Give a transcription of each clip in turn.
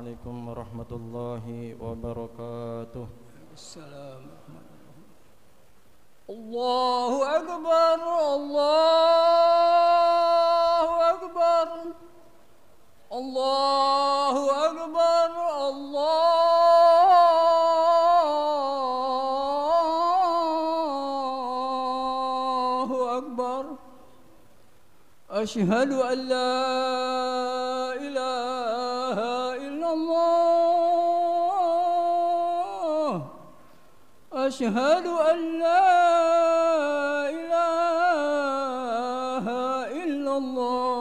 عليكم ورحمة الله وبركاته. السلام الله أكبر الله أكبر الله أكبر الله أكبر أشهد أن لا إله إلا الله أشهد أن لا إله إلا الله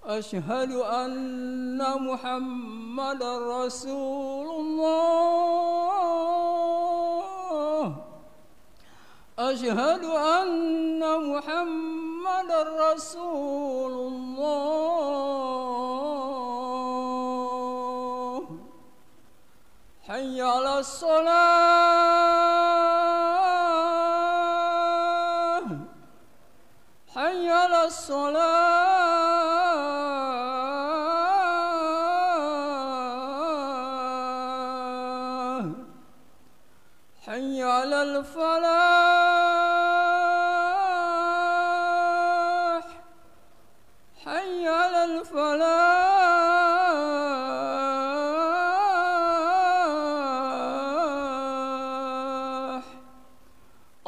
أشهد أن محمدا رسول الله أشهد أن محمدا رسول الله حي على الصلاة حي على الصلاة حي على الفلاح حي على الفلاح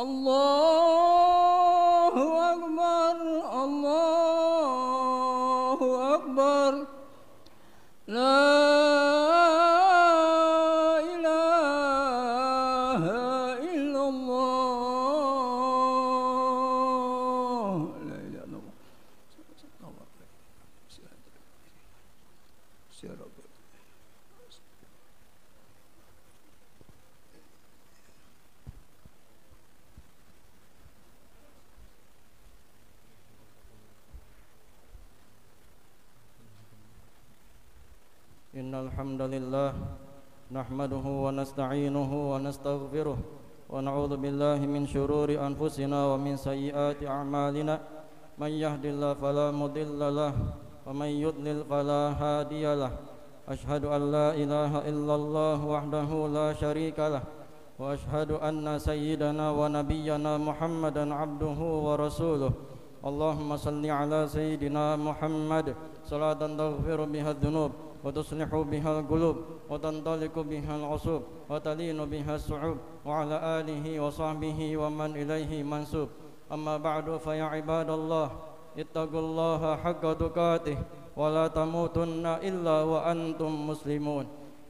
الله أكبر الله أكبر لا إله إلا الله لا إله إلا الله إن الحمد لله نحمده ونستعينه ونستغفره ونعوذ بالله من شرور أنفسنا ومن سيئات أعمالنا من يهد الله فلا مضل له ومن يضلل فلا هادي له أشهد أن لا إله إلا الله وحده لا شريك له وأشهد أن سيدنا ونبينا محمدا عبده ورسوله اللهم صل على سيدنا محمد صلاة تغفر بها الذنوب وتصلح بها القلوب وتنطلق بها العصوب وتلين بها الصعوب وعلى آله وصحبه ومن إليه منسوب أما بعد فيا عباد الله اتقوا الله حق تقاته ولا تموتن إلا وأنتم مسلمون.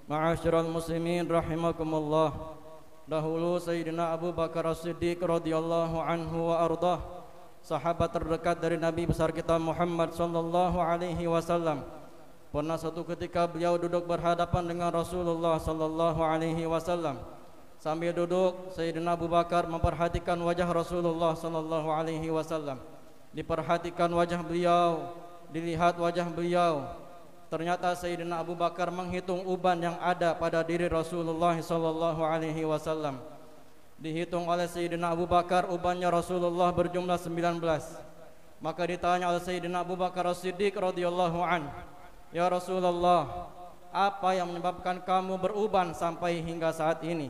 Ma'asyiral muslimin rahimakumullah. Dahulu Sayyidina Abu Bakar As-Siddiq radhiyallahu anhu wa ardah, sahabat terdekat dari Nabi besar kita Muhammad sallallahu alaihi wasallam. Pernah satu ketika beliau duduk berhadapan dengan Rasulullah sallallahu alaihi wasallam. Sambil duduk, Sayyidina Abu Bakar memperhatikan wajah Rasulullah sallallahu alaihi wasallam. Diperhatikan wajah beliau, dilihat wajah beliau. Ternyata Sayyidina Abu Bakar menghitung uban yang ada pada diri Rasulullah sallallahu alaihi wasallam. Dihitung oleh Sayyidina Abu Bakar, ubannya Rasulullah berjumlah 19. Maka ditanya oleh Sayyidina Abu Bakar As-Siddiq radhiyallahu anhu, "Ya Rasulullah, apa yang menyebabkan kamu beruban sampai hingga saat ini?"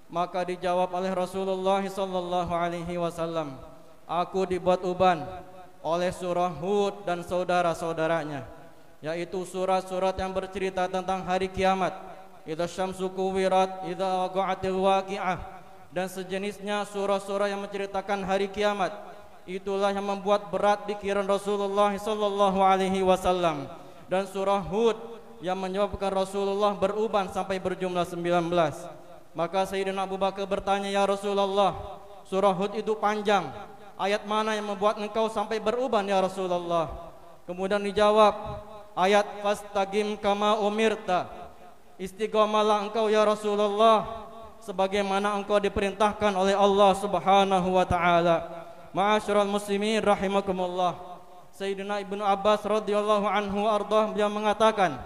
Maka dijawab oleh Rasulullah sallallahu alaihi wasallam, "Aku dibuat uban oleh surah Hud dan saudara-saudaranya, yaitu surat-surat yang bercerita tentang hari kiamat, idza syamsu kuwirat, idza waqa'atil waqi'ah, dan sejenisnya surah-surah yang menceritakan hari kiamat. Itulah yang membuat berat pikiran Rasulullah sallallahu alaihi wasallam. Dan surah Hud yang menyebabkan Rasulullah beruban sampai berjumlah 19. Maka Sayyidina Abu Bakar bertanya, "Ya Rasulullah, surah Hud itu panjang. Ayat mana yang membuat engkau sampai beruban ya Rasulullah?" Kemudian dijawab, ayat fastaqim kama umirta. Istiqamalah engkau ya Rasulullah sebagaimana engkau diperintahkan oleh Allah Subhanahu wa taala. Ma'asyiral muslimin rahimakumullah. Sayyidina Ibnu Abbas radhiyallahu anhu ardah beliau mengatakan,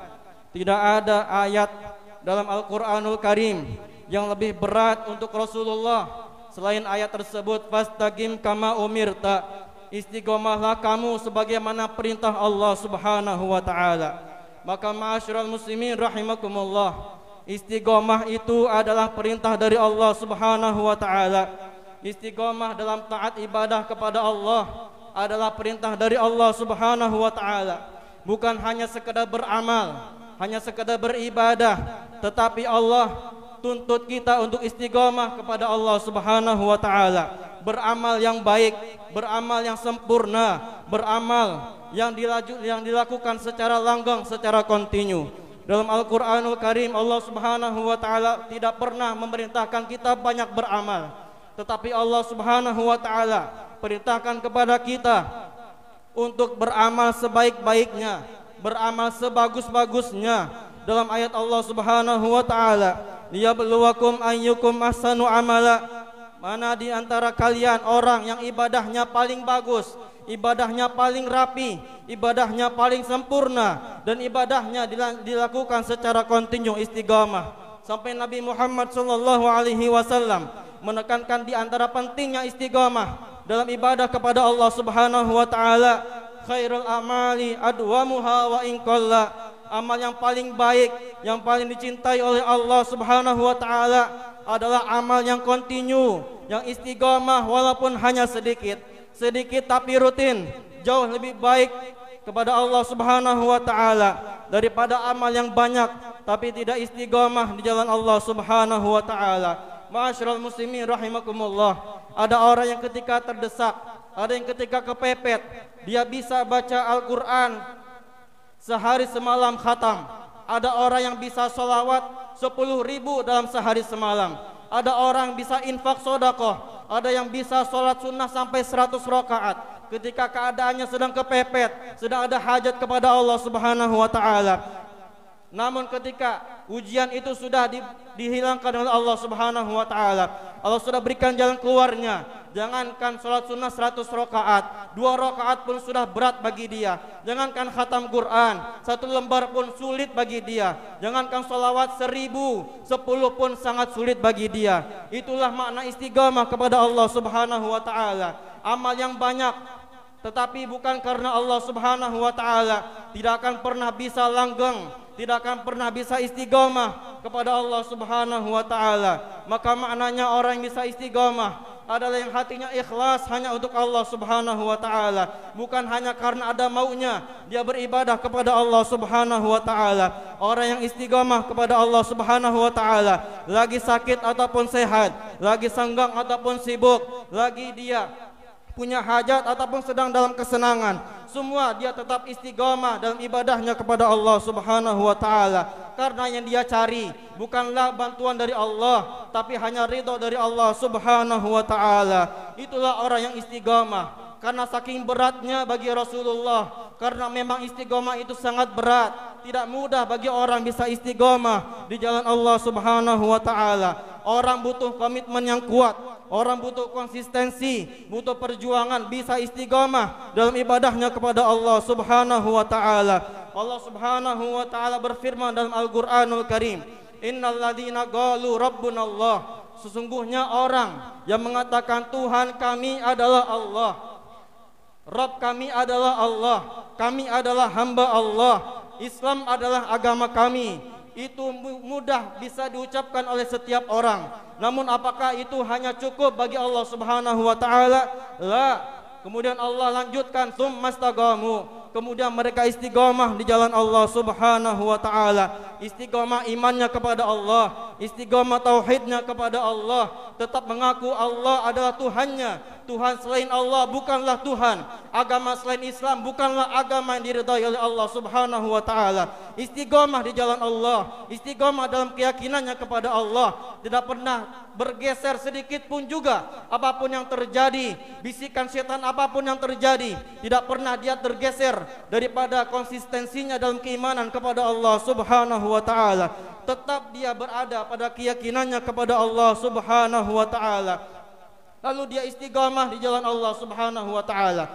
tidak ada ayat dalam Al-Qur'anul Karim yang lebih berat untuk Rasulullah selain ayat tersebut, fastaqim kama umirta, istiqomahlah kamu sebagaimana perintah Allah Subhanahu wa taala. Maka ma'asyiral muslimin rahimakumullah, istiqomah itu adalah perintah dari Allah Subhanahu wa taala. Istiqomah dalam taat ibadah kepada Allah adalah perintah dari Allah Subhanahu wa taala. Bukan hanya sekedar beramal, hanya sekedar beribadah, tetapi Allah tuntut kita untuk istiqomah kepada Allah Subhanahu wa taala. Beramal yang baik, beramal yang sempurna, beramal yang dilakukan secara langgeng, secara kontinu. Dalam Al-Qur'anul Karim, Allah Subhanahu wa taala tidak pernah memerintahkan kita banyak beramal, tetapi Allah Subhanahu wa taala perintahkan kepada kita untuk beramal sebaik-baiknya, beramal sebagus-bagusnya. Dalam ayat Allah Subhanahu wa taala, liyabluwakum ayyukum ahsanu amala, mana di antara kalian orang yang ibadahnya paling bagus, ibadahnya paling rapi, ibadahnya paling sempurna, dan ibadahnya dilakukan secara kontinu, istiqamah. Sampai Nabi Muhammad SAW menekankan di antara pentingnya istiqamah dalam ibadah kepada Allah Subhanahu wa taala, khairul amali adwamuha wa in qalla. Amal yang paling baik, yang paling dicintai oleh Allah Subhanahu wa taala adalah amal yang kontinu, yang istiqamah walaupun hanya sedikit tapi rutin. Jauh lebih baik kepada Allah Subhanahu wa taala daripada amal yang banyak tapi tidak istiqamah di jalan Allah Subhanahu wa taala. Ma'asyiral muslimin rahimakumullah, ada orang yang ketika terdesak, ada yang ketika kepepet, dia bisa baca Al-Quran sehari semalam khatam. Ada orang yang bisa sholawat 10.000 dalam sehari semalam. Ada orang bisa infak sedekah. Ada yang bisa sholat sunnah sampai 100 rakaat ketika keadaannya sedang kepepet, sedang ada hajat kepada Allah Subhanahu wa taala. Namun ketika ujian itu sudah dihilangkan oleh Allah Subhanahu wa taala, Allah sudah berikan jalan keluarnya. Jangankan sholat sunnah 100 rakaat, 2 rakaat pun sudah berat bagi dia. Jangankan khatam Quran, 1 lembar pun sulit bagi dia. Jangankan sholawat 1000, 10 pun sangat sulit bagi dia. Itulah makna istiqamah kepada Allah Subhanahu wa taala. Amal yang banyak, tetapi bukan karena Allah Subhanahu wa taala, tidak akan pernah bisa langgeng, tidak akan pernah bisa istiqamah kepada Allah Subhanahu wa taala. Maka maknanya orang yang bisa istiqamah adalah yang hatinya ikhlas hanya untuk Allah Subhanahu wa taala, bukan hanya karena ada maunya dia beribadah kepada Allah Subhanahu wa taala. Orang yang istiqamah kepada Allah Subhanahu wa taala, lagi sakit ataupun sehat, lagi senggang ataupun sibuk, lagi dia punya hajat ataupun sedang dalam kesenangan, semua dia tetap istiqamah dalam ibadahnya kepada Allah Subhanahu wa taala. Karena yang dia cari bukanlah bantuan dari Allah, tapi hanya ridho dari Allah Subhanahu wa taala. Itulah orang yang istiqamah. Karena saking beratnya bagi Rasulullah, karena memang istiqamah itu sangat berat, tidak mudah bagi orang bisa istiqamah di jalan Allah Subhanahu wa taala. Orang butuh komitmen yang kuat, orang butuh konsistensi, butuh perjuangan bisa istiqamah dalam ibadahnya kepada Allah Subhanahu wa taala. Allah Subhanahu wa taala berfirman dalam Al-Qur'anul Karim, innalladzina qalu rabbunallah, sesungguhnya orang yang mengatakan Tuhan kami adalah Allah, Rabb kami adalah Allah, kami adalah hamba Allah, Islam adalah agama kami, itu mudah bisa diucapkan oleh setiap orang. Namun apakah itu hanya cukup bagi Allah Subhanahu wa taala? La. Kemudian Allah lanjutkan, tsumastaqamu, kemudian mereka istiqamah di jalan Allah Subhanahu wa taala. Istiqamah imannya kepada Allah, istiqamah tauhidnya kepada Allah, tetap mengaku Allah adalah Tuhannya. Tuhan selain Allah bukanlah Tuhan. Agama selain Islam bukanlah agama yang diridhai oleh Allah Subhanahu wa taala. Istiqamah di jalan Allah, istiqamah dalam keyakinannya kepada Allah, tidak pernah bergeser sedikit pun juga. Apapun yang terjadi, bisikan setan apapun yang terjadi, tidak pernah dia tergeser daripada konsistensinya dalam keimanan kepada Allah Subhanahu wa taala. Tetap dia berada pada keyakinannya kepada Allah Subhanahu wa taala. Lalu dia istiqamah di jalan Allah Subhanahu wa taala.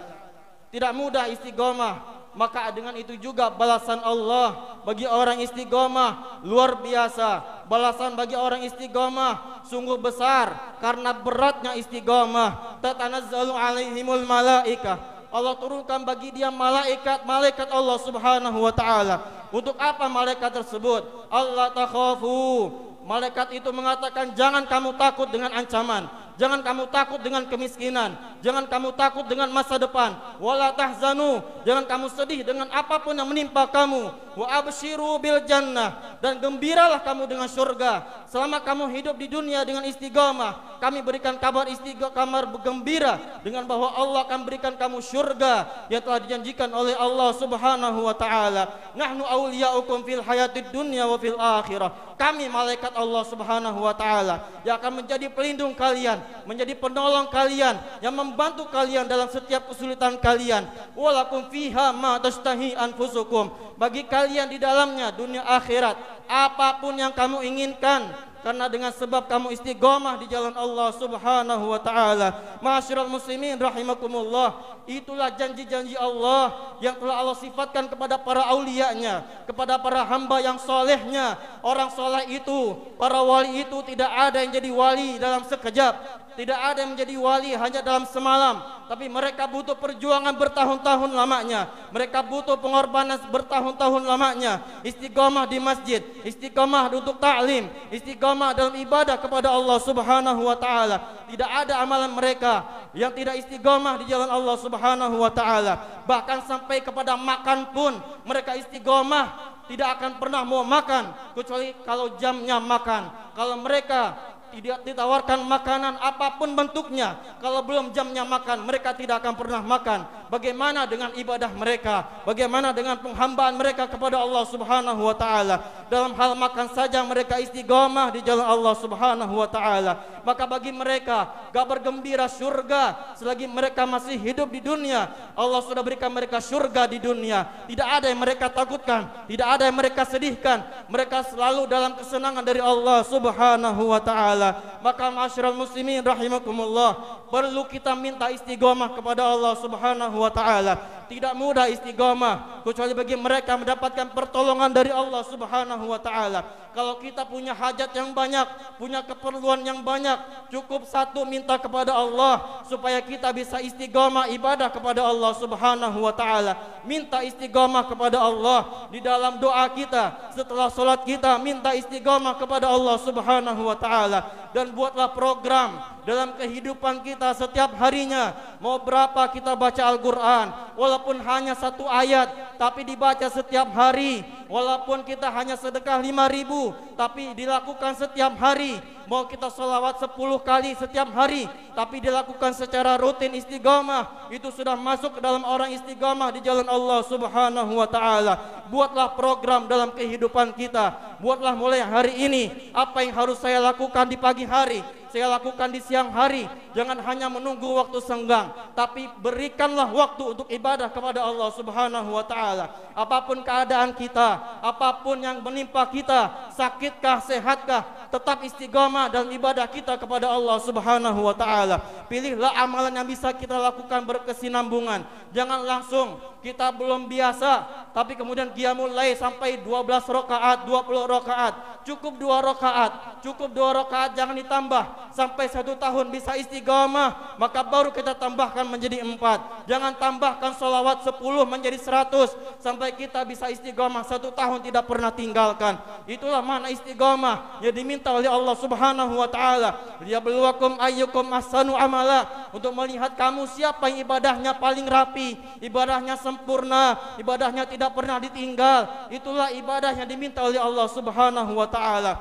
Tidak mudah istiqamah, maka dengan itu juga balasan Allah bagi orang istiqamah luar biasa. Balasan bagi orang istiqamah sungguh besar karena beratnya istiqamah. Tatanazzalu alaihimul malaikah Allah turunkan bagi dia malaikat Allah Subhanahu wa taala. Untuk apa malaikat tersebut? Allah takhafu. Malaikat itu mengatakan, jangan kamu takut dengan ancaman, jangan kamu takut dengan kemiskinan, jangan kamu takut dengan masa depan. Wala tahzanu, jangan kamu sedih dengan apapun yang menimpa kamu. Wa abshiru bil jannah, dan gembiralah kamu dengan surga. Selama kamu hidup di dunia dengan istiqamah, kami berikan kabar kabar gembira dengan bahwa Allah akan berikan kamu surga yang telah dijanjikan oleh Allah Subhanahu wa taala. Nahnu awliyaukum fil hayatid dunya wa fil akhirah. Kami malaikat Allah Subhanahu wa taala yang akan menjadi pelindung kalian, menjadi penolong kalian, yang membantu kalian dalam setiap kesulitan kalian. Walakum fiha ma tashtahi anfusukum. Bagi kalian di dalamnya dunia akhirat apapun yang kamu inginkan, karena dengan sebab kamu istiqomah di jalan Allah Subhanahu wa taala. Ma'asyiral muslimin rahimakumullah, itulah janji-janji Allah yang telah Allah sifatkan kepada para aulianya, kepada para hamba yang solehnya. Orang soleh itu, para wali itu tidak ada yang jadi wali dalam sekejap, tidak ada yang menjadi wali hanya dalam semalam, tapi mereka butuh perjuangan bertahun-tahun lamanya. Mereka butuh pengorbanan bertahun-tahun lamanya. Istiqomah di masjid, istiqomah untuk ta'lim, istiqomah dalam ibadah kepada Allah Subhanahu wa taala. Tidak ada amalan mereka yang tidak istiqomah di jalan Allah Subhanahu wa taala. Bahkan sampai kepada makan pun mereka istiqomah, tidak akan pernah mau makan kecuali kalau jamnya makan. Kalau mereka tidak ditawarkan makanan apapun bentuknya, kalau belum jamnya makan, mereka tidak akan pernah makan. Bagaimana dengan ibadah mereka? Bagaimana dengan penghambaan mereka kepada Allah Subhanahu wa taala? Dalam hal makan saja mereka istiqomah di jalan Allah Subhanahu wa taala. Maka bagi mereka kabar gembira surga selagi mereka masih hidup di dunia. Allah sudah berikan mereka surga di dunia. Tidak ada yang mereka takutkan, tidak ada yang mereka sedihkan. Mereka selalu dalam kesenangan dari Allah Subhanahu wa taala. Maka ma'asyiral muslimin rahimakumullah, perlu kita minta istiqomah kepada Allah Subhanahu wa taala. Tidak mudah istiqomah kecuali bagi mereka mendapatkan pertolongan dari Allah Subhanahu wa taala. Kalau kita punya hajat yang banyak, punya keperluan yang banyak, cukup satu, minta kepada Allah supaya kita bisa istiqomah ibadah kepada Allah Subhanahu wa taala. Minta istiqomah kepada Allah di dalam doa kita, setelah salat kita minta istiqomah kepada Allah Subhanahu wa taala. Dan buatlah program dalam kehidupan kita setiap harinya. Mau berapa kita baca Al-Quran, walaupun hanya 1 ayat, tapi dibaca setiap hari. Walaupun kita hanya sedekah 5.000, tapi dilakukan setiap hari. Mau kita sholawat 10 kali setiap hari, tapi dilakukan secara rutin istiqomah, itu sudah masuk ke dalam orang istiqomah di jalan Allah Subhanahu wa taala. Buatlah program dalam kehidupan kita. Buatlah mulai hari ini, apa yang harus saya lakukan di pagi hari, saya lakukan di siang hari. Jangan hanya menunggu waktu senggang, tapi berikanlah waktu untuk ibadah kepada Allah Subhanahu wa taala. Apapun keadaan kita, apapun yang menimpa kita, sakitkah, sehatkah, tetap istiqomah dalam ibadah kita kepada Allah Subhanahu wa taala. Pilihlah amalan yang bisa kita lakukan berkesinambungan. Jangan langsung kita belum biasa, tapi kemudian qiyamul lail sampai 12 rakaat, 20 rakaat. Cukup 2 rakaat, cukup 2 rakaat, jangan ditambah sampai 1 tahun bisa istiqomah, maka baru kita tambahkan menjadi 4. Jangan tambahkan sholawat 10 menjadi 100 sampai kita bisa istiqomah 1 tahun tidak pernah tinggalkan. Itulah makna istiqomah yang diminta oleh Allah Subhanahu wa taala. Liyabluwakum ayyukum ahsanu amala, untuk melihat kamu siapa yang ibadahnya paling rapi, ibadahnya sempurna, ibadahnya tidak pernah ditinggal. Itulah ibadah yang diminta oleh Allah Subhanahu wa taala.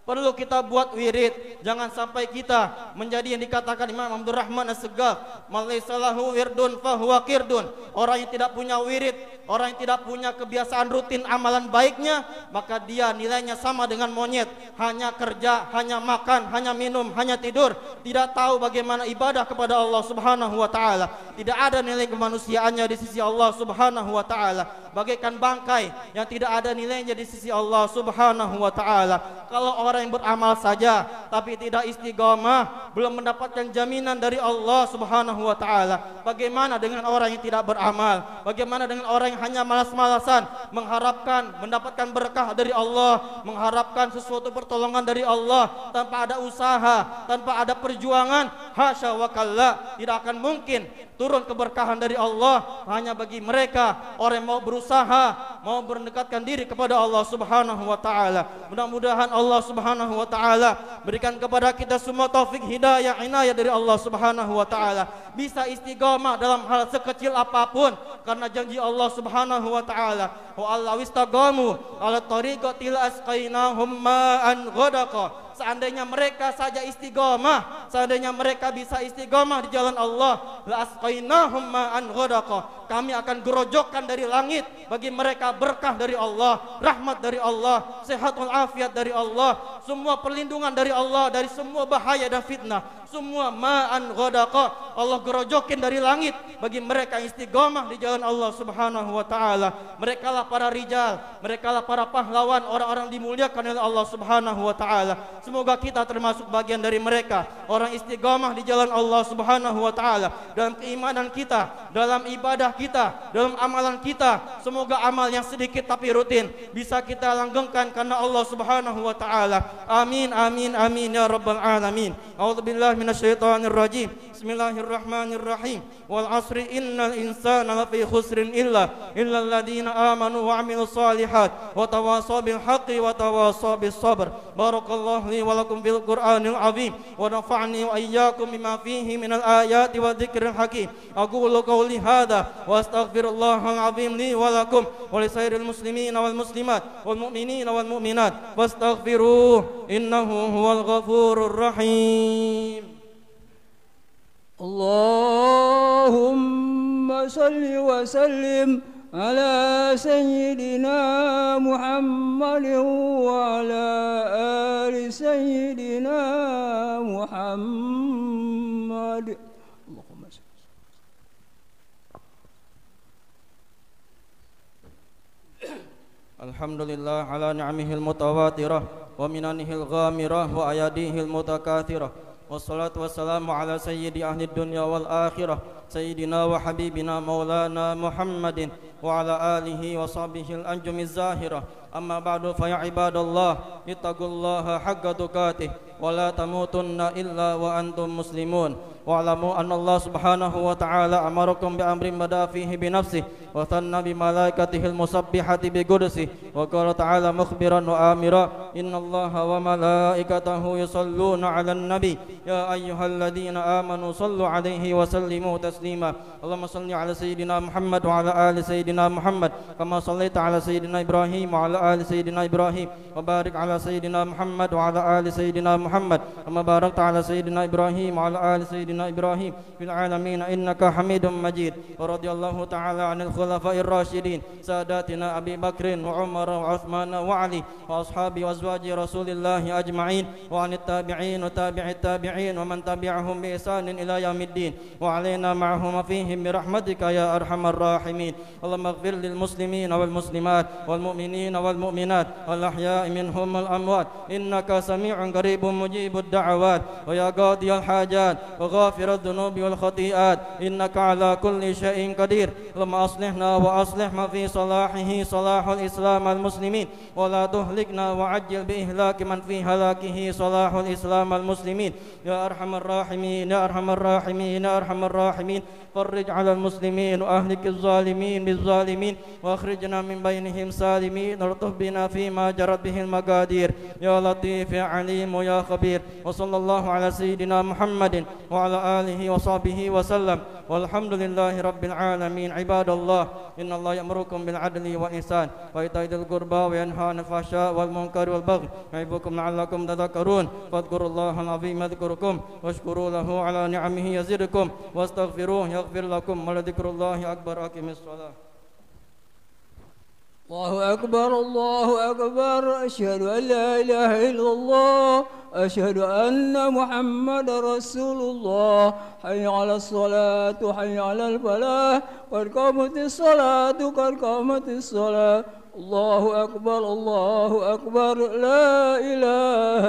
Perlu kita buat wirid. Jangan sampai kita menjadi yang dikatakan Imam Abdurrahman As-Segaf, "Man laysa lahu wirdun fahuwa qirdun." Orang yang tidak punya wirid, orang yang tidak punya kebiasaan rutin amalan baiknya, maka dia nilainya sama dengan monyet. Hanya kerja, hanya makan, hanya minum, hanya tidur, tidak tahu bagaimana ibadah kepada Allah Subhanahu wa taala. Tidak ada nilai kemanusiaannya di sisi Allah Subhanahu wa taala. Bagaikan bangkai yang tidak ada nilainya di sisi Allah Subhanahu wa taala. Kalau orang yang beramal saja tapi tidak istiqomah, belum mendapatkan jaminan dari Allah Subhanahu wa taala. Bagaimana dengan orang yang tidak beramal? Bagaimana dengan orang yang hanya malas-malasan mengharapkan mendapatkan berkah dari Allah, mengharapkan sesuatu pertolongan dari Allah tanpa ada usaha, tanpa ada perjuangan? Hasya wa kalla, tidak akan mungkin turun keberkahan dari Allah hanya bagi mereka orang yang mau berusaha, mau mendekatkan diri kepada Allah Subhanahu wa taala. Mudah-mudahan Allah Subhanahu wa taala berikan kepada kita semua taufik hidayah inayah dari Allah Subhanahu wa taala, bisa istiqamah dalam hal sekecil apapun karena janji Allah Subhanahu wa taala, wa alla wistaqamu ala tariqatil asqainahum ma'an ghadaqa. Seandainya mereka saja istiqamah, seandainya mereka bisa istiqamah di jalan Allah, la asqainahum ma'an ghadaqa, kami akan gerojokkan dari langit bagi mereka berkah dari Allah, rahmat dari Allah, sehat walafiat dari Allah, semua perlindungan dari Allah dari semua bahaya dan fitnah, semua ma'an ghadaqa Allah gerojokin dari langit bagi mereka istiqamah di jalan Allah Subhanahu wa taala. Merekalah para rijal, merekalah para pahlawan, orang-orang dimuliakan oleh Allah Subhanahu wa taala. Semoga kita termasuk bagian dari mereka, orang istiqamah di jalan Allah Subhanahu wa taala, dalam keimanan kita, dalam ibadah kita, dalam amalan kita. Semoga amal yang sedikit tapi rutin bisa kita langgengkan karena Allah Subhanahu wa taala. Amin amin amin ya rabbal alamin. A'udzubillahi minasyaitonir rajim. Bismillahirrahmanirrahim. Wal 'asri innal insana lafi khusrin illa alladziina aamanu wa 'amilus shalihat wa tawassaw bil haqqi wa tawassaw bis sabr. Barakallahu li wa lakum fil Qur'anil 'azim wa nafa'ni wa iyyakum bima fihi minal ayati wa dzikril hakim. Aqulu qawli hadza wa astaghfirullahal 'azim li wa lakum wa lisairil muslimina wal muslimat wal mu'minina wal mu'minat wastaghfiruhu innahu huwal ghafurur rahim. Allahumma salli wa sallim ala sayyidina Muhammadin wa ala ali sayyidina Muhammad. Allahumma salli. Alhamdulillah ala ni'amihil mutawatirah wa minanihil ghamirah wa ayadihil mutakathirah. Wassalatu wassalamu ala sayyidi ahli dunya wal akhirah sayyidina wa habibina maulana Muhammadin wa ala alihi wa sahbihi al-anjumiz zahirah. Amma ba'du fa ya ibadallah ittaqullaha haqqa tuqatih wa la tamutunna illa wa antum muslimun. Wa'lamu anna Allah subhanahu wa ta'ala amarakum bi amrin bada fihi bi nafsihi wa thanna bi malaikatihil musabbihati bi qudsihi wa qala ta'ala mukhbiran wa amira innallaha wa malaikatahu yusalluna 'alan nabi ya ayyuhalladzina amanu sallu 'alaihi wa sallimu taslima. Allahumma salli 'ala sayyidina Muhammad wa 'ala ali sayyidina Muhammad kama shallaita 'ala sayyidina Ibrahim wa 'ala ali sayyidina Ibrahim wa barik 'ala sayyidina Muhammad wa 'ala ali sayyidina Muhammad kama barakta 'ala sayyidina Ibrahim wa 'ala ali sayyidina Ibrahim fil alamin innaka Hamidum Majid. Wa radhiyallahu ta'ala 'anil khulafa'ir rasyidin sadatina Abi Bakrin wa Umar wa Utsman wa Ali wa ashabi wa azwaji Rasulillah ajma'in wa 'anit tabi'in wa tabi'it tabi'in wa man tabi'ahum bi ihsanin ila yaumiddin wa 'alaina ma'ahum fihim bi rahmatika ya arhamar rahimin. Allahumma ighfir lil muslimina wal muslimat wal mu'minina wal mu'minat wal ahya'i minhum wal amwat innaka sami'un qaribun mujibud da'awat wa ya qadiyal hajat wa غافر الذنوب والخطيئات إنك على كل شيء قدير. اللهم أصلحنا وأصلح ما في صلاحه صلاح الإسلام المسلمين ولا تهلكنا وعجل بإهلاك من في هلاكه صلاح الإسلام المسلمين يا أرحم الراحمين يا أرحم الراحمين يا أرحم الراحمين. فرج على المسلمين وأهلك الظالمين بالظالمين وأخرجنا من بينهم سالمين وارزق بنا فيما جرت به المقادير يا لطيف يا عليم يا خبير. وصلى الله على سيدنا محمد وعلى آله وصحبه وسلم والحمد لله رب العالمين. عباد الله إن الله يأمركم بالعدل والإحسان وإيتاء ذي القربى وينهى عن الفحشاء والمنكر والبغي يعظكم لعلكم تذكرون. فاذكروا الله العظيم يذكركم واشكروا له على نعمه يزدكم واستغفروه يغفر لكم ولذكر الله أكبر. أقم الصلاة. الله أكبر الله أكبر أشهد أن لا إله إلا الله أشهد أن محمد رسول الله. حي على الصلاة حي على الفلاح قد قامت الصلاة قد قامت الصلاة. الله أكبر لا إله